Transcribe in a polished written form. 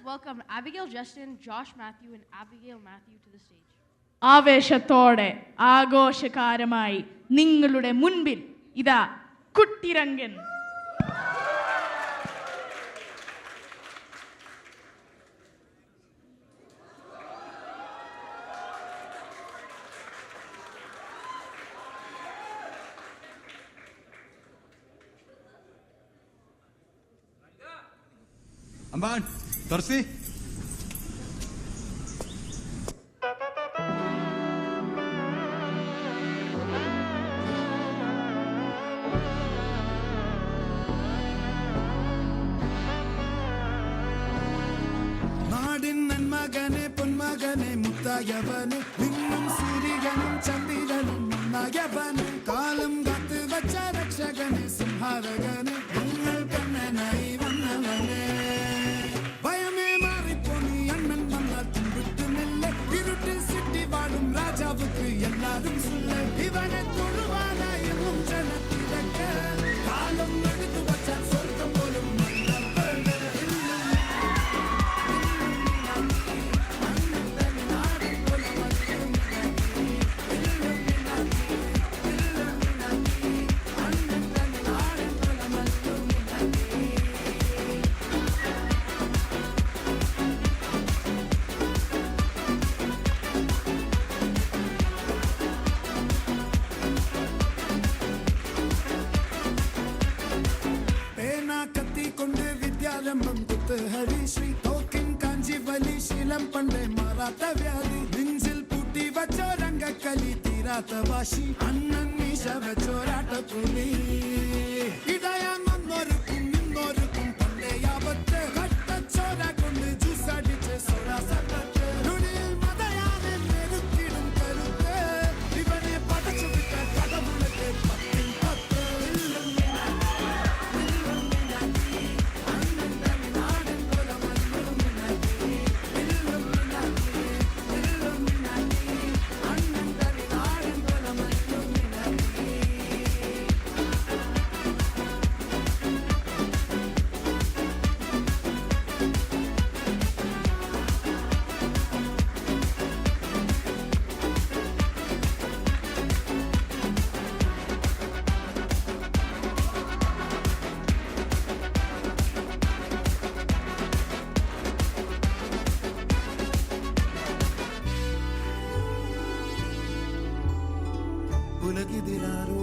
welcome Abigail Justin, Josh Matthew, and Abigail Matthew to the stage. ആവേശത്തോടെ ആഘോഷകാരമായി നിങ്ങളുടെ മുൻപിൽ ഇതാ കുട്ടിരംഗൻ. Amban, Tarsi. നാടിൻ നന്മകനെ പൊന്മകനെ മുത്തായവനെ നിന്നും സൂര്യനും ചന്ദ്രനും നന്നായവനെ കാലം കാത്ത് വച്ച രക്ഷകനെ സംഹാരകനെ നിങ്ങൾ കണ്ണനായി വന്നവനെ ഭയമേ മാറിപ്പോണി അണ്ണൻ വന്നാൽ തുമ്പിട്ടുമില്ല ഇരുട്ടിൽ സിറ്റി വാടും രാജാവുക്ക് എല്ലാരും സുല്ല ഇവനെ തൊഴുവാനായി ജനത്തിരക്ക് കാലം എടുത്തു വച്ചാൽ സ്വർഗം പോലും വിദ്യാരംഭം കുത്ത് ഹരിശ്രീ തോക്കിൻ കാഞ്ചി വലി ശീലം പണ്ടേ മാറാത്ത വ്യാധി നെഞ്ചിൽ പൂട്ടി വച്ചോരംഗക്കലി തീരാത്ത വാശി അണ്ണൻ മീശ വെച്ചോരാട്ട പുലി ഇടയാന്നൊരുക്കും നിന്നൊരുക്കും പണ്ടേ യാപത്ത് കട്ടച്ചോര കൊണ്ട് ജ്യൂസ് അടിച്ച് സോഡാ സട്ടത്ത് നുടിയിൽ മതയാനെ മെരുക്കിടും കരുത്ത് ഇവനെ പടച്ചു വിട്ട കടവുളത്തെ പത്തിൽ പത്ത് ഉലകിതിലാരോ